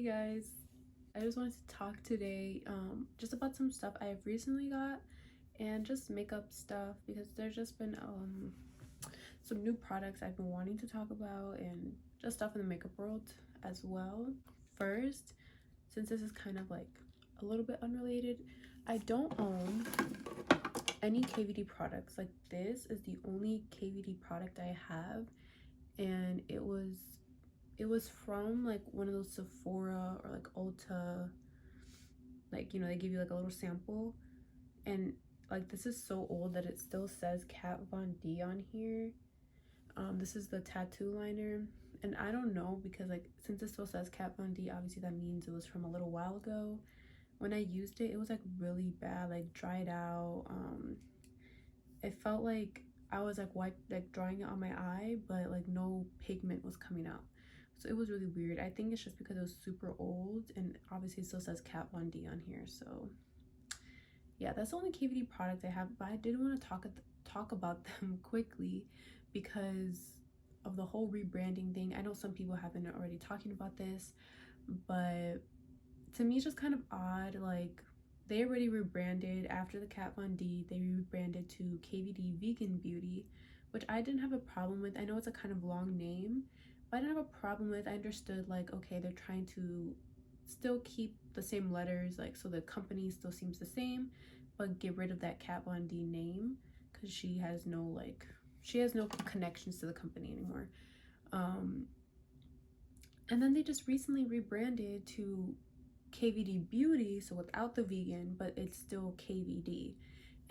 Hey guys, I just wanted to talk today just about some stuff I've recently got and just makeup stuff because there's just been some new products I've been wanting to talk about and just stuff in the makeup world as well. First, since this is kind of like a little bit unrelated, I don't own any KVD products. Like, this is the only KVD product I have, and it was from like one of those Sephora or like Ulta, like, you know, they give you like a little sample. And like, this is so old that it still says Kat Von D on here. This is the tattoo liner, and I don't know, because like, since it still says Kat Von D, obviously that means it was from a little while ago. When I used it, it was like really bad, like dried out. It felt like I was like drawing it on my eye, but like no pigment was coming out. So it was really weird. I think it's just because it was super old, and obviously it still says Kat Von D on here. So yeah, that's the only KVD product I have, but I did want to talk about them quickly because of the whole rebranding thing. I know some people have been already talking about this, but to me it's just kind of odd. Like, they already rebranded after the Kat Von D. They rebranded to KVD Vegan Beauty, which I didn't have a problem with. I know it's a kind of long name, but I didn't have a problem with. I understood, like, okay, they're trying to still keep the same letters, like, so the company still seems the same, but get rid of that Kat Von D name because she has no connections to the company anymore. And then they just recently rebranded to KVD Beauty, so without the vegan, but it's still KVD.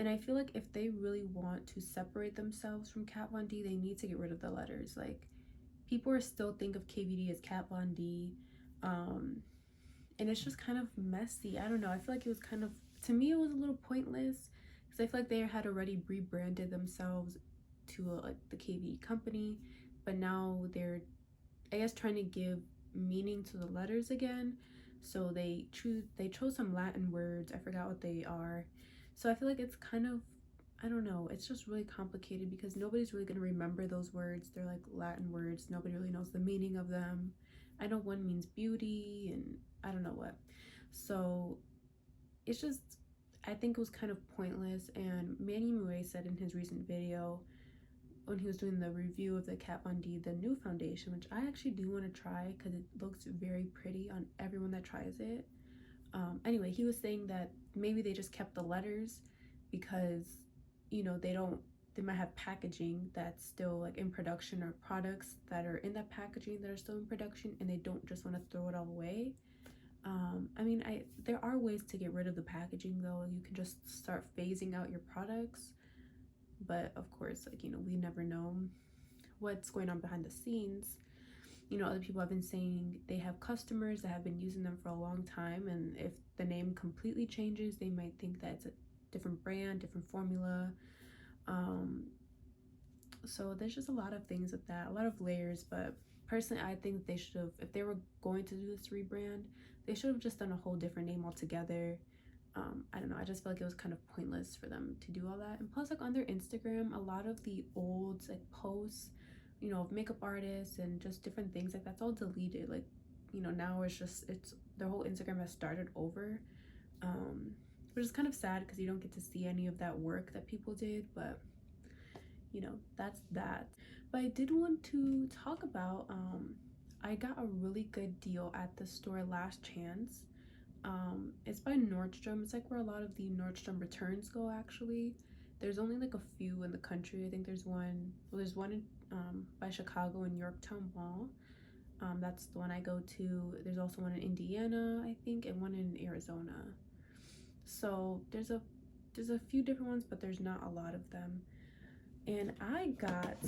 And I feel like if they really want to separate themselves from Kat Von D, they need to get rid of the letters. Like, people are still think of KVD as Kat Von D, and it's just kind of messy. I don't know, I feel like it was kind of, to me it was a little pointless, because I feel like they had already rebranded themselves to like the KVD company, but now they're, I guess, trying to give meaning to the letters again. So they chose some Latin words. I forgot what they are. So I feel like it's kind of, I don't know, it's just really complicated because nobody's really going to remember those words. They're like Latin words. Nobody really knows the meaning of them. I know one means beauty and I don't know what. So it's just, I think it was kind of pointless. And Manny Mue said in his recent video, when he was doing the review of the Kat Von D, the new foundation, which I actually do want to try because it looks very pretty on everyone that tries it. Anyway, he was saying that maybe they just kept the letters because, you know, they might have packaging that's still like in production, or products that are in that packaging that are still in production, and they don't just want to throw it all away. I mean, there are ways to get rid of the packaging though. You can just start phasing out your products, but of course, like, you know, we never know what's going on behind the scenes. You know, other people have been saying they have customers that have been using them for a long time, and if the name completely changes, they might think that it's a different brand, different formula. So there's just a lot of things with that, a lot of layers. But personally, I think they should have, if they were going to do this rebrand, they should have just done a whole different name altogether. I don't know, I just feel like it was kind of pointless for them to do all that. And plus, like, on their Instagram, a lot of the old like posts, you know, of makeup artists and just different things, like, that's all deleted. Like, you know, now it's their whole Instagram has started over, which is kind of sad because you don't get to see any of that work that people did. But you know, that's that. But I did want to talk about, I got a really good deal at the store last chance. It's by Nordstrom. It's like where a lot of the Nordstrom returns go, actually. There's only like a few in the country. I think there's one, well, there's one in by Chicago in Yorktown Mall. That's the one I go to. There's also one in Indiana, I think, and one in Arizona. So there's a few different ones, but there's not a lot of them. And I got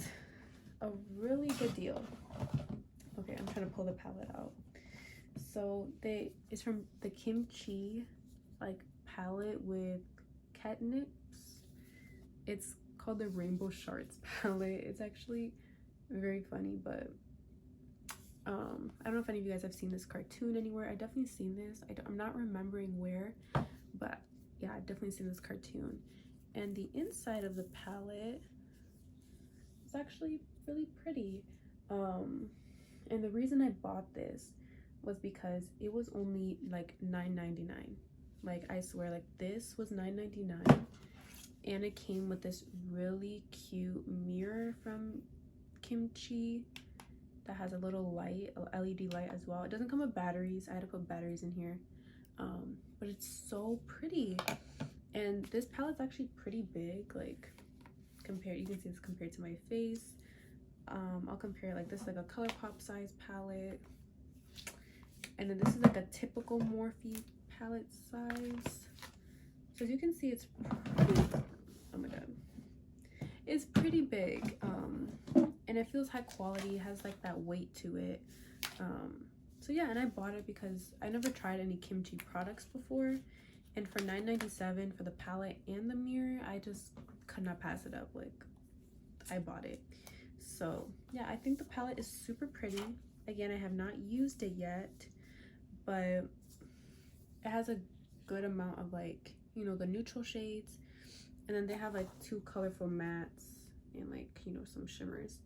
a really good deal. Okay, I'm trying to pull the palette out. So it's from the Kimchi like palette with catnips. It's called the Rainbow Shards palette. It's actually very funny, but I don't know if any of you guys have seen this cartoon anywhere. I definitely seen this. I'm not remembering where, but yeah, I've definitely seen this cartoon. And the inside of the palette is actually really pretty. And the reason I bought this was because it was only like $9.99. Like, I swear, like, this was $9.99, and it came with this really cute mirror from Kimchi that has a little light, a LED light as well. It doesn't come with batteries. I had to put batteries in here, but it's so pretty. And this palette's actually pretty big, like, compared, you can see this compared to my face. I'll compare it, like, this is like a ColourPop size palette, and then this is like a typical Morphe palette size. So as you can see, it's pretty, oh my god, it's pretty big, and it feels high quality. It has like that weight to it. So yeah, and I bought it because I never tried any Kimchi products before, and for $9.97 for the palette and the mirror, I just could not pass it up. Like, I bought it. So yeah, I think the palette is super pretty. Again, I have not used it yet, but it has a good amount of, like, you know, the neutral shades, and then they have like 2 colorful mattes and, like, you know, some shimmers.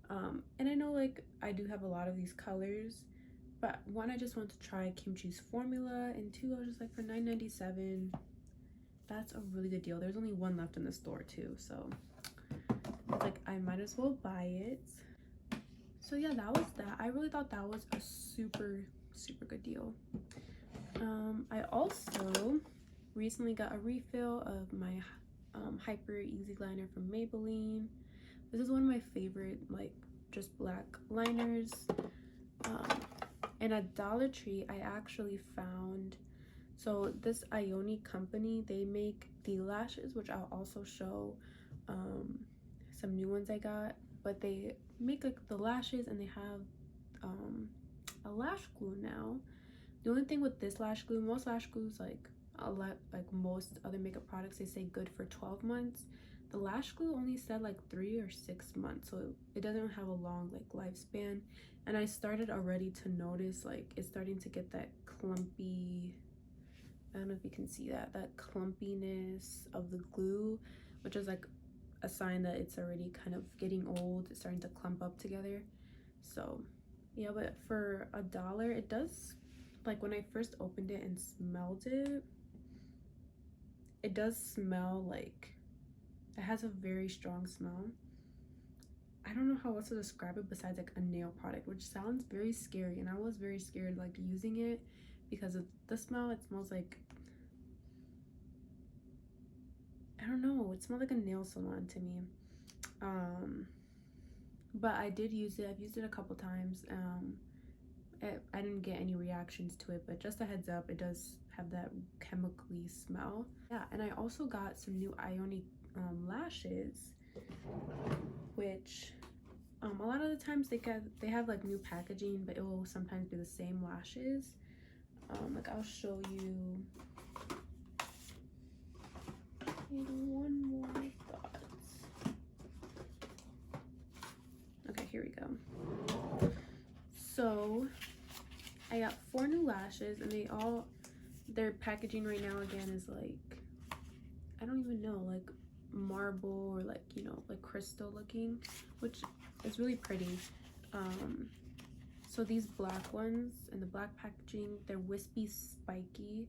And I know, like, I do have a lot of these colors, but one, I just want to try Kimchi's formula, and 2, I was just like, for $9.97, that's a really good deal. There's only one left in the store too, so it's like, I might as well buy it. So yeah, that was that. I really thought that was a super good deal. I also recently got a refill of my Hyper Easy Liner from Maybelline. This is one of my favorite, like, just black liners. And at Dollar Tree, I actually found, so this Ioni company, they make the lashes, which I'll also show some new ones I got, but they make like the lashes, and they have a lash glue now. The only thing with this lash glue, most lash glues, like a lot, like most other makeup products, they say good for 12 months. The lash glue only said like 3 or 6 months, so it doesn't have a long, like, lifespan. And I started already to notice, like, it's starting to get that clumpy, I don't know if you can see that clumpiness of the glue, which is like a sign that it's already kind of getting old. It's starting to clump up together. So yeah, but for $1, it does, like, when I first opened it and smelled it, it does smell like, it has a very strong smell. I don't know how else to describe it besides like a nail product, which sounds very scary, and I was very scared, like, using it because of the smell. It smells like, I don't know, it smells like a nail salon to me. But I did use it. I've used it a couple times. I didn't get any reactions to it, but just a heads up, it does have that chemically smell. Yeah, and I also got some new Ioni lashes, which a lot of the times they have like new packaging, but it will sometimes be the same lashes. Like, I'll show you one more thought. Okay, here we go. So I got 4 new lashes, and their packaging right now again is like, I don't even know, like marble, or like, you know, like crystal looking, which is really pretty. So these black ones in the black packaging, they're wispy spiky,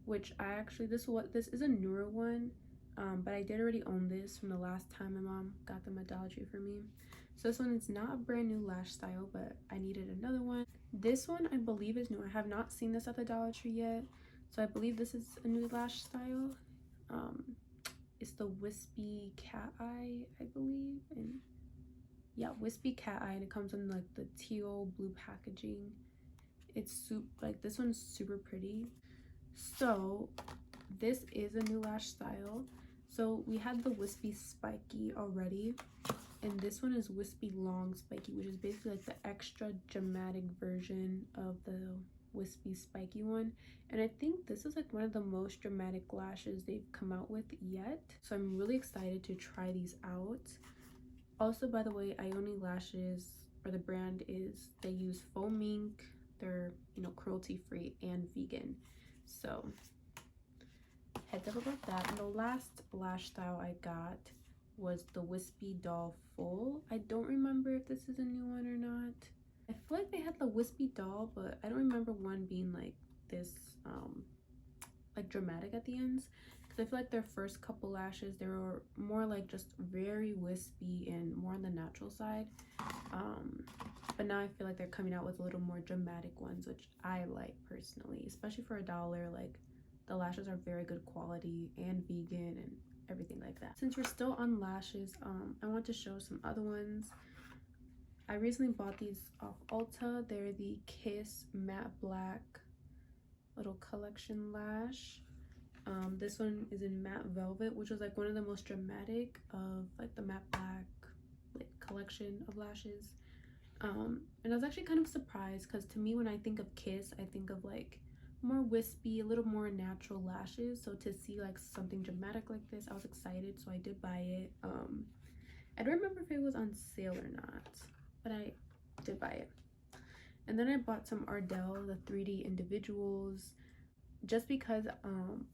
which I actually, this is a newer one, but I did already own this from the last time my mom got them at Dollar Tree for me. So this one is not a brand new lash style, but I needed another one. This one I believe is new. I have not seen this at the Dollar Tree yet, so I believe this is a new lash style. It's the wispy cat eye, I believe, and yeah, wispy cat eye, and it comes in like the teal blue packaging. It's like, this one's super pretty. So this is a new lash style. So we had the wispy spiky already, and this one is wispy long spiky, which is basically like the extra dramatic version of the wispy spiky one. And I think this is like one of the most dramatic lashes they've come out with yet, so I'm really excited to try these out. Also, by the way, Ioni lashes, or the brand, is, they use foam mink. They're, you know, cruelty free and vegan, so heads up about that. And the last lash style I got was the wispy doll full. I don't remember if this is a new one or not. I feel like they had the wispy doll, but I don't remember one being like this like dramatic at the ends, because I feel like their first couple lashes, they were more like just very wispy and more on the natural side. But now I feel like they're coming out with a little more dramatic ones, which I like personally, especially for $1. Like, the lashes are very good quality and vegan and everything like that. Since we're still on lashes, I want to show some other ones. I recently bought these off Ulta. They're the Kiss Matte Black little collection lash. This one is in matte velvet, which was like one of the most dramatic of like the matte black like collection of lashes. And I was actually kind of surprised, because to me, when I think of Kiss, I think of like more wispy, a little more natural lashes. So to see like something dramatic like this, I was excited, so I did buy it. I don't remember if it was on sale or not, but I did buy it. And then I bought some Ardell, the 3D individuals, just because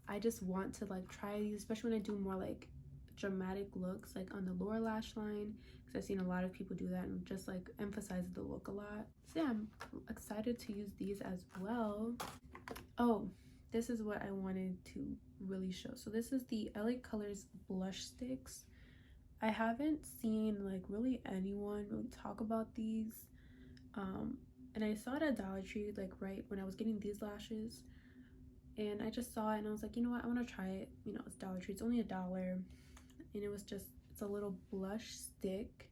I just want to like try these, especially when I do more like dramatic looks like on the lower lash line, because I've seen a lot of people do that and just like emphasize the look a lot. So yeah, I'm excited to use these as well. Oh, this is what I wanted to really show. So this is the LA Colors blush sticks. I haven't seen like really anyone really talk about these, and I saw it at Dollar Tree like right when I was getting these lashes, and I just saw it and I was like, you know what, I want to try it. You know, it's Dollar Tree, it's only $1, and it was just, it's a little blush stick,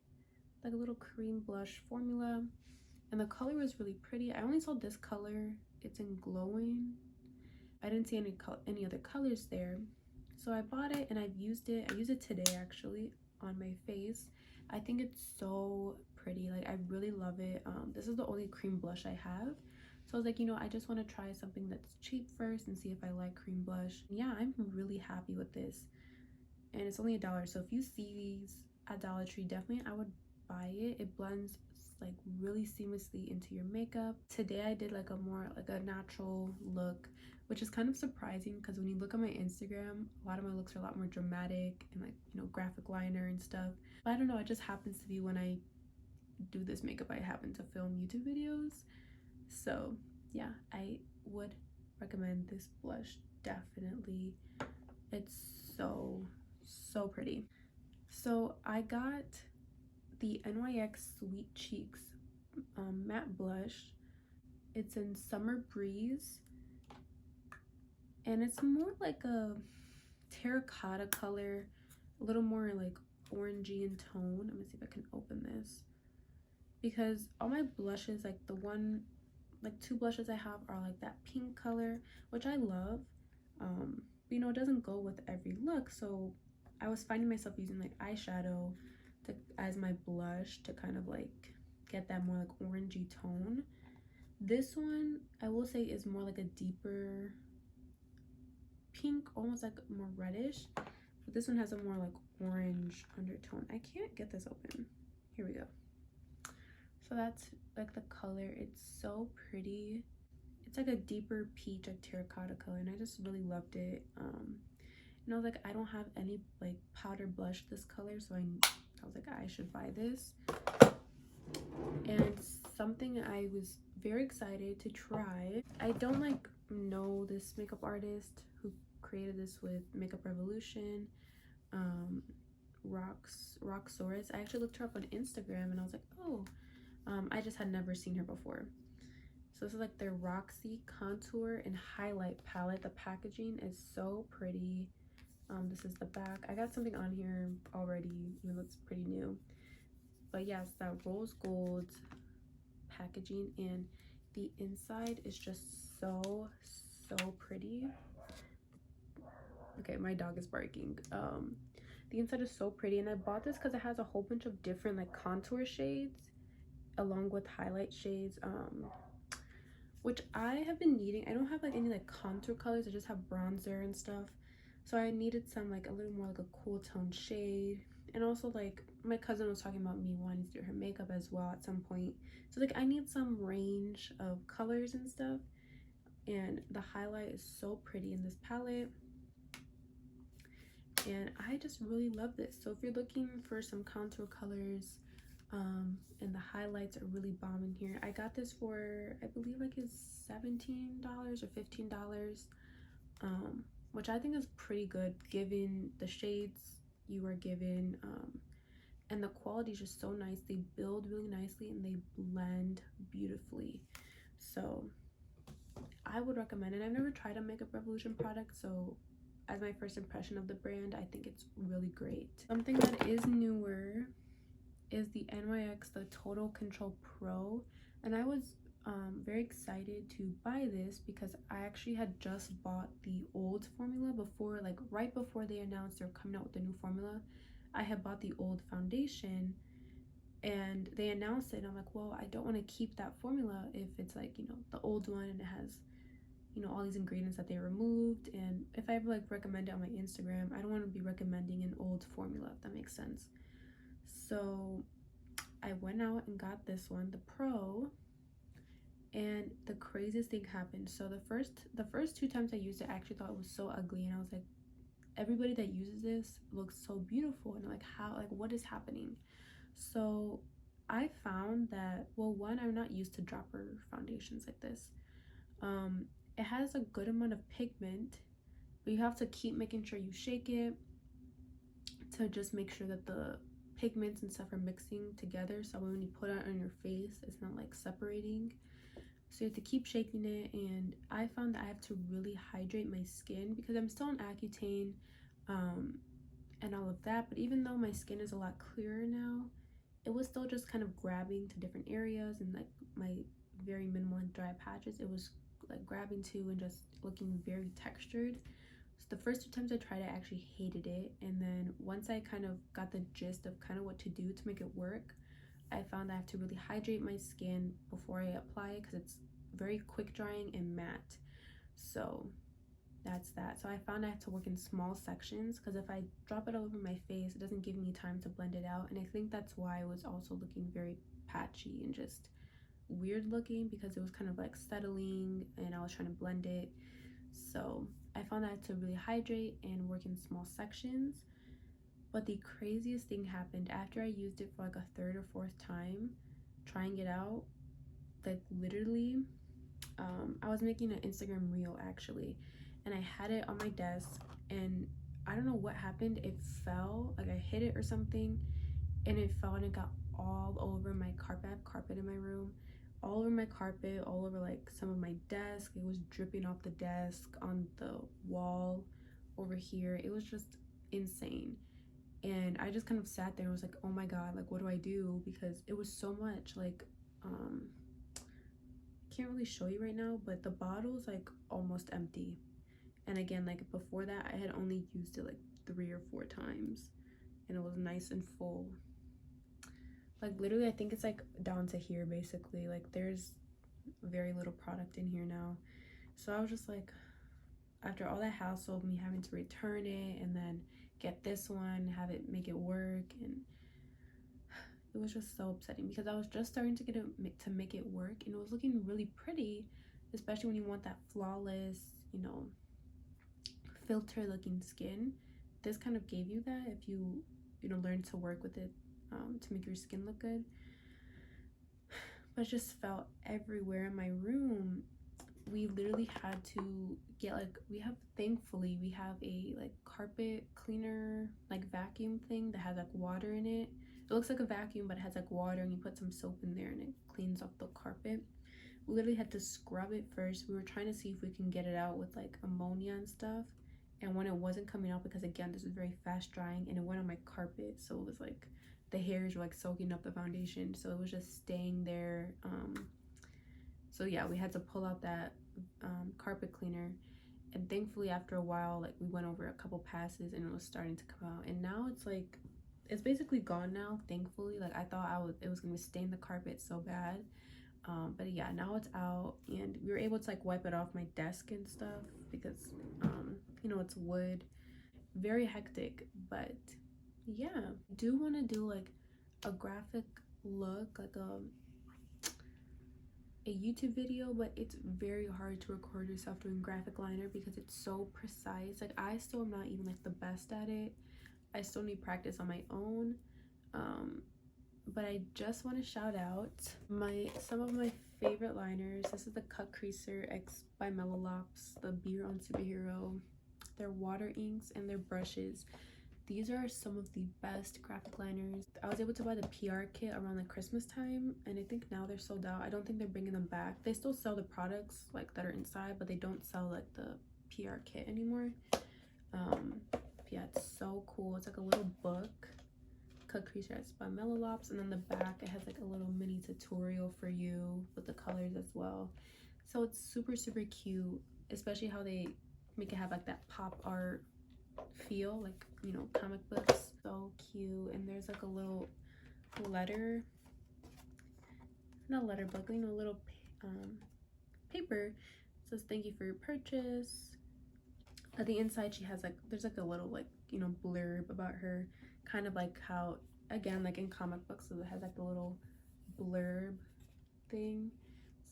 like a little cream blush formula, and the color was really pretty. I only saw this color, it's in glowing. I didn't see any other colors there, so I bought it and I've used it. I used it today actually on my face. I think it's so pretty, like I really love it. This is the only cream blush I have, so I was like, you know, I just want to try something that's cheap first and see if I like cream blush. Yeah, I'm really happy with this, and it's only $1. So if you see these at Dollar Tree, definitely I would buy it. It blends like really seamlessly into your makeup. Today I did like a more like a natural look, which is kind of surprising, because when you look at my Instagram, a lot of my looks are a lot more dramatic and like, you know, graphic liner and stuff. But I don't know, it just happens to be when I do this makeup, I happen to film YouTube videos. So yeah, I would recommend this blush definitely. It's so pretty. So I got the NYX Sweet Cheeks matte blush. It's in Summer Breeze, and it's more like a terracotta color, a little more like orangey in tone. Let me see if I can open this, because all my blushes, like the one, like two blushes I have are like that pink color, which I love. But, you know, it doesn't go with every look, so I was finding myself using like eyeshadow to, as my blush, to kind of like get that more like orangey tone. This one, I will say, is more like a deeper pink, almost like more reddish, but this one has a more like orange undertone. I can't get this open. Here we go. So that's like the color. It's so pretty. It's like a deeper peach, like terracotta color, and I just really loved it. And I was like, I don't have any like powder blush this color, so I was like, I should buy this. And something I was very excited to try. I don't like know this makeup artist who created this with Makeup Revolution, Roxsaurus. I actually looked her up on Instagram and I was like, oh, I just had never seen her before. So this is like their Roxy contour and highlight palette. The packaging is so pretty. This is the back. I got something on here already, even though it's pretty new. But yes, that rose gold packaging, and the inside is just so pretty. Okay, my dog is barking. The inside is so pretty, and I bought this because it has a whole bunch of different like contour shades along with highlight shades, which I have been needing. I don't have like any like contour colors, I just have bronzer and stuff, so I needed some like a little more like a cool tone shade. And also, like, my cousin was talking about me wanting to do her makeup as well at some point, so like I need some range of colors and stuff, and the highlight is so pretty in this palette, and I just really love this. So if you're looking for some contour colors, And the highlights are really bomb in here. I got this for, I believe like it's $17 or $15, which I think is pretty good given the shades you are given, and the quality is just so nice. They build really nicely and they blend beautifully, so I would recommend it. I've never tried a Makeup Revolution product, so as my first impression of the brand, I think it's really great. Something that is newer is the NYX, the Total Control Pro, and I was very excited to buy this because I actually had just bought the old formula before, like right before they announced they're coming out with the new formula. I had bought the old foundation and they announced it, and I'm like, well, I don't want to keep that formula if it's like, you know, the old one and it has, you know, all these ingredients that they removed. And if I ever like recommend it on my Instagram, I don't want to be recommending an old formula, if that makes sense. So I went out and got this one, the Pro, and the craziest thing happened. So the first two times I used it, I actually thought it was so ugly, and I was like, everybody that uses this looks so beautiful, and I'm like, how, like, what is happening? So I found that, well, one, I'm not used to dropper foundations like this. It has a good amount of pigment, but you have to keep making sure you shake it to just make sure that the pigments and stuff are mixing together, so when you put it on your face, it's not like separating. So you have to keep shaking it, and I found that I have to really hydrate my skin because I'm still on Accutane, and all of that, but even though my skin is a lot clearer now, it was still just kind of grabbing to different areas, and like my very minimal dry patches, it was like grabbing to and just looking very textured. So the first two times I tried it, I actually hated it, and then once I kind of got the gist of kind of what to do to make it work, I found I have to really hydrate my skin before I apply it because it's very quick drying and matte. So that's that. So I found I have to work in small sections because if I drop it all over my face, it doesn't give me time to blend it out, and I think that's why it was also looking very patchy and just weird looking because it was kind of like settling and I was trying to blend it. So I found I had to really hydrate and work in small sections. But the craziest thing happened after I used it for like a third or fourth time trying it out. Like literally, I was making an Instagram reel actually, and I had it on my desk, and I don't know what happened, it fell, like I hit it or something, and it fell and it got all over my carpet. I have carpet in my room, all over my carpet, all over like some of my desk. It was dripping off the desk, on the wall over here. It was just insane, and I just kind of sat there and was like, oh my god, like what do I do? Because it was so much. Like can't really show you right now, but the bottle's like almost empty, and again, like before that I had only used it like 3 or 4 times and it was nice and full. Like literally I think it's like down to here basically. Like there's very little product in here now. So I was just like, after all that hassle of me having to return it and then get this one, have it make it work, and it was just so upsetting because I was just starting to get it to make it work, and it was looking really pretty, especially when you want that flawless, you know, filter looking skin. This kind of gave you that if you know, learn to work with it to make your skin look good. But it just fell everywhere in my room. We literally had to get like, thankfully we have a like carpet cleaner like vacuum thing that has like water in it. It looks like a vacuum, but it has like water, and you put some soap in there and it cleans off the carpet. We literally had to scrub it first. We were trying to see if we can get it out with like ammonia and stuff, and when it wasn't coming out, because again this is very fast drying, and it went on my carpet, so it was like the hairs were like soaking up the foundation, so it was just staying there. So yeah, we had to pull out that carpet cleaner, and thankfully after a while, like we went over a couple passes and it was starting to come out, and now it's like, it's basically gone now, thankfully. Like I thought it was gonna stain the carpet so bad, but yeah, now it's out, and we were able to like wipe it off my desk and stuff because you know, it's wood. Very hectic, but yeah, I do want to do like a graphic look, like a YouTube video, but it's very hard to record yourself doing graphic liner because it's so precise. Like I still am not even like the best at it. I still need practice on my own, but I just want to shout out some of my favorite liners. This is the Cut Creaser X by Mellow Lops, the Beer on Superhero, their water inks, and their brushes. These are some of the best graphic liners. I was able to buy the PR kit around the Christmas time, and I think now they're sold out. I don't think they're bringing them back. They still sell the products like that are inside, but they don't sell like the PR kit anymore. Yeah, it's so cool. It's like a little book. Cut Creaser X by Mellow Lops, and then the back it has like a little mini tutorial for you with the colors as well. So it's super cute, especially how they make it have like that pop art feel, like, you know, comic books. So cute. And there's like a little letter, not letter book, you know, little paper. It says thank you for your purchase. At the inside she has like, there's like a little like, you know, blurb about her, kind of like how, again, like in comic books, so it has like a little blurb thing.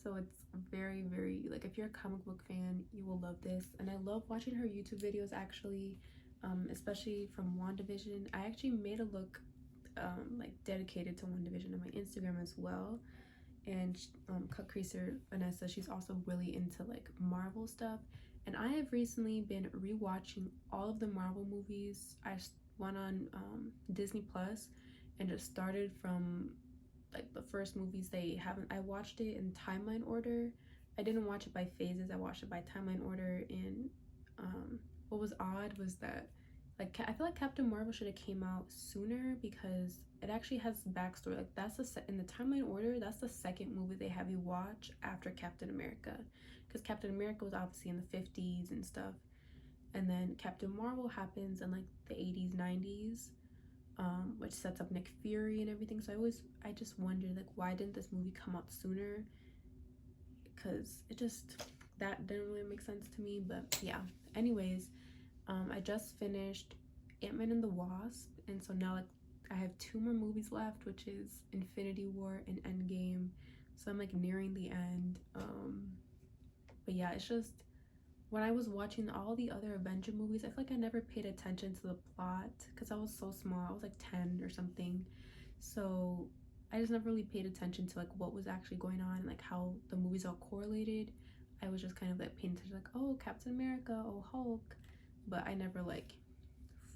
So it's very like, if you're a comic book fan, you will love this. And I love watching her YouTube videos actually, especially from WandaVision. I actually made a look like dedicated to WandaVision on my Instagram as well. And Cut Creaser Vanessa, she's also really into like Marvel stuff, and I have recently been rewatching all of the Marvel movies. I went on Disney Plus and just started from like the first movies they haven't. I watched it in timeline order. I didn't watch it by phases. I watched it by timeline order. And what was odd was that, like, I feel like Captain Marvel should have came out sooner, because it actually has backstory. Like, that's in the timeline order, that's the second movie they have you watch after Captain America, because Captain America was obviously in the 50s and stuff, and then Captain Marvel happens in like the 80s, 90s, which sets up Nick Fury and everything. So I just wondered, like, why didn't this movie come out sooner? Because that didn't really make sense to me. But yeah, anyways, I just finished Ant-Man and the Wasp, and so now, like, I have 2 more movies left, which is Infinity War and Endgame. So I'm like nearing the end. But yeah, it's just, when I was watching all the other Avenger movies, I feel like I never paid attention to the plot because I was so small. I was like 10 or something. So I just never really paid attention to like what was actually going on and like how the movies all correlated. I was just kind of like paying attention, like, oh, Captain America, oh, Hulk. But I never like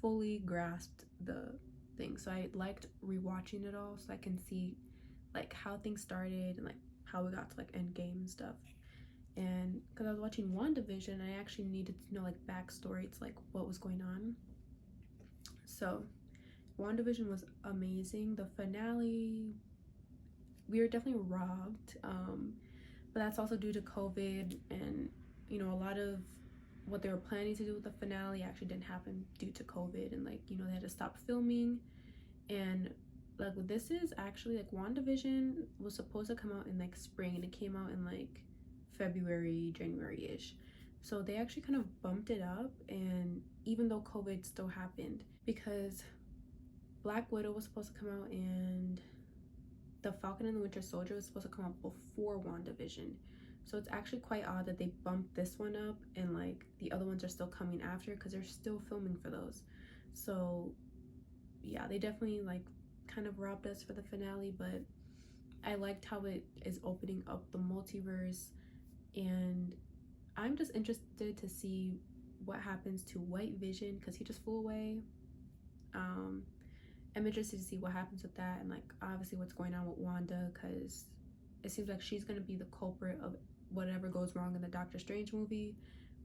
fully grasped the thing. So I liked rewatching it all so I can see like how things started and like how we got to like Endgame and stuff. And because I was watching WandaVision, I actually needed to know like backstory to like what was going on. So WandaVision was amazing. The finale, we were definitely robbed, but that's also due to COVID, and you know, a lot of what they were planning to do with the finale actually didn't happen due to COVID, and like, you know, they had to stop filming. And like, this is actually like, WandaVision was supposed to come out in like spring, and it came out in like February, January-ish. So they actually kind of bumped it up, and even though COVID still happened, because Black Widow was supposed to come out and the Falcon and the Winter Soldier was supposed to come out before WandaVision. So it's actually quite odd that they bumped this one up and like the other ones are still coming after, because they're still filming for those. So yeah, they definitely like kind of robbed us for the finale, but I liked how it is opening up the multiverse, and I'm just interested to see what happens to White Vision, because he just flew away. I'm interested to see what happens with that, and like obviously what's going on with Wanda, because it seems like she's going to be the culprit of whatever goes wrong in the Doctor Strange movie,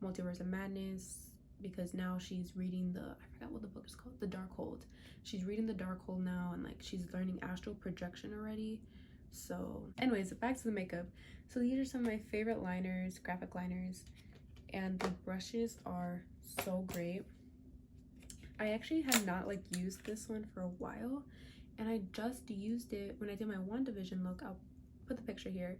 Multiverse of Madness, because now she's reading I forgot what the book is called, The Darkhold. She's reading The Darkhold now, and like she's learning astral projection already. So anyways, back to the makeup. So these are some of my favorite liners, graphic liners, and the brushes are so great. I actually had not like used this one for a while, and I just used it when I did my WandaVision look. I'll put the picture here,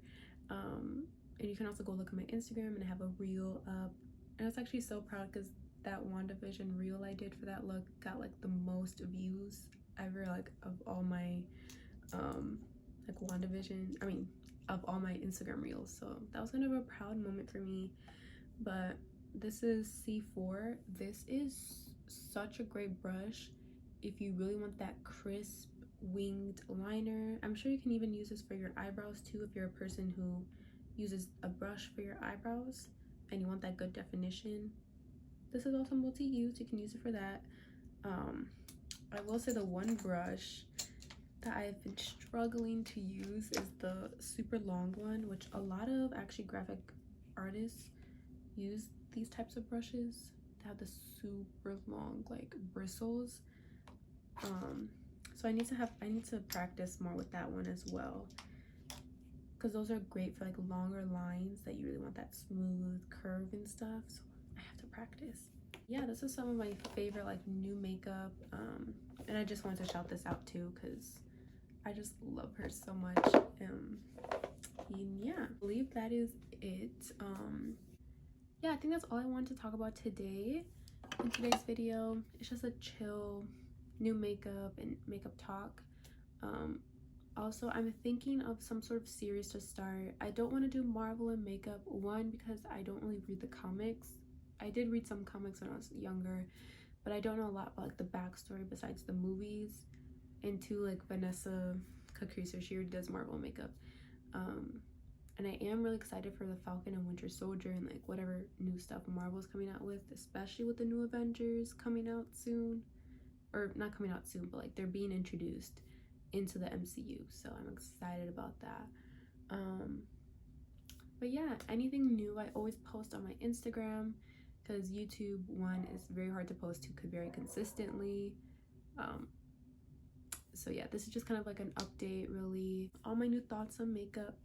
and you can also go look at my Instagram, and I have a reel up, and I was actually so proud because that WandaVision reel I did for that look got like the most views ever, like of all my like WandaVision, I mean of all my Instagram reels. So that was kind of a proud moment for me. But this is C4. This is such a great brush if you really want that crisp winged liner. I'm sure you can even use this for your eyebrows too if you're a person who uses a brush for your eyebrows and you want that good definition. This is also multi-use. You can use it for that. I will say the one brush that I've been struggling to use is the super long one, which a lot of actually graphic artists use these types of brushes that have the super long like bristles. So I need to practice more with that one as well, because those are great for like longer lines that you really want that smooth curve and stuff. So I have to practice. Yeah, this is some of my favorite like new makeup, and I just wanted to shout this out too because I just love her so much. And yeah, I believe that is it. Yeah, I think that's all I wanted to talk about today in today's video. It's just a chill new makeup and makeup talk. Also, I'm thinking of some sort of series to start. I don't want to do Marvel and makeup, one, because I don't really read the comics. I did read some comics when I was younger, but I don't know a lot about like the backstory besides the movies. And two, like Vanessa Cacriso, she already does Marvel makeup. And I am really excited for the Falcon and Winter Soldier and like whatever new stuff Marvel's coming out with, especially with the new Avengers coming out soon. Or not coming out soon, but like they're being introduced into the MCU, so I'm excited about that. But yeah, anything new I always post on my Instagram, because YouTube, one, is very hard to post to very consistently. So yeah, this is just kind of like an update, really, all my new thoughts on makeup.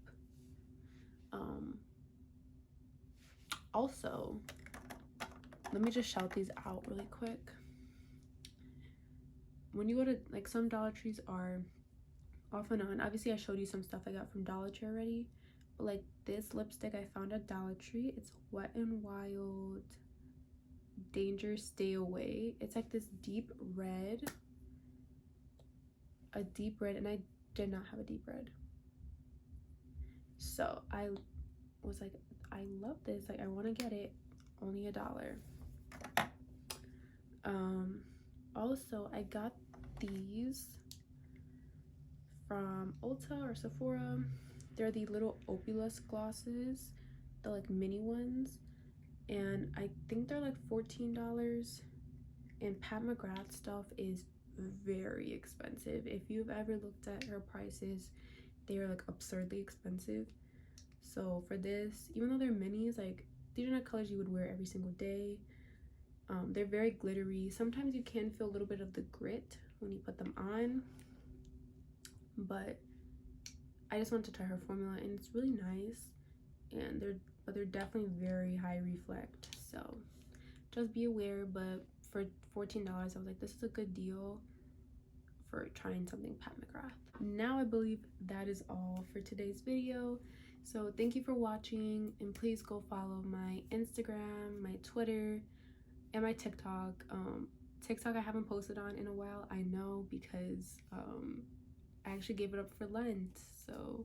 Also, let me just shout these out really quick. When you go to like, some Dollar Trees are off and on. Obviously I showed you some stuff I got from Dollar Tree already, but like this lipstick I found at Dollar Tree, it's Wet n Wild Danger Stay Away. It's like this deep red, and I did not have a deep red, so I was like, I love this, like I want to get it. Only $1. Also I got these from Ulta or Sephora. They're the little Opulus glosses, the like mini ones, and I think they're like $14. And Pat McGrath stuff is very expensive. If you've ever looked at her prices, they are like absurdly expensive. So for this, even though they're minis, like these are not colors you would wear every single day. They're very glittery. Sometimes you can feel a little bit of the grit when you put them on, but I just want to try her formula, and it's really nice. And they're definitely very high reflect, so just be aware. But for $14, I was like, this is a good deal for trying something Pat McGrath. Now I believe that is all for today's video. So thank you for watching, and please go follow my Instagram, my Twitter, and my TikTok. TikTok I haven't posted on in a while, I know, because I actually gave it up for Lent. So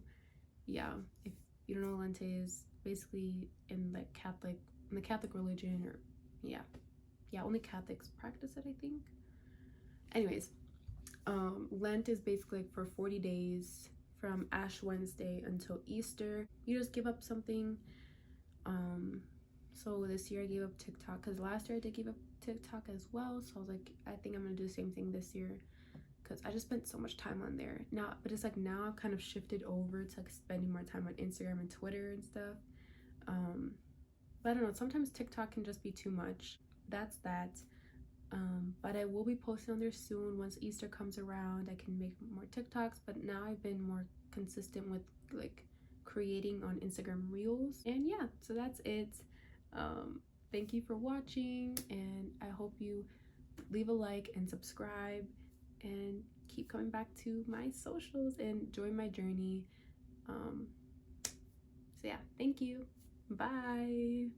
yeah, if you don't know what Lent is, basically in the Catholic religion, or yeah, only Catholics practice it, I think. Anyways, Lent is basically like for 40 days from Ash Wednesday until Easter. You just give up something. So this year I gave up TikTok, because last year I did give up TikTok as well. So I was like, I think I'm gonna do the same thing this year, because I just spent so much time on there now. But it's like now I've kind of shifted over to like spending more time on Instagram and Twitter and stuff. But I don't know, sometimes TikTok can just be too much. That's that. But I will be posting on there soon. Once Easter comes around, I can make more TikToks. But now I've been more consistent with like creating on Instagram Reels. And yeah, so that's it. Thank you for watching, and I hope you leave a like and subscribe and keep coming back to my socials and join my journey. So yeah, thank you. Bye.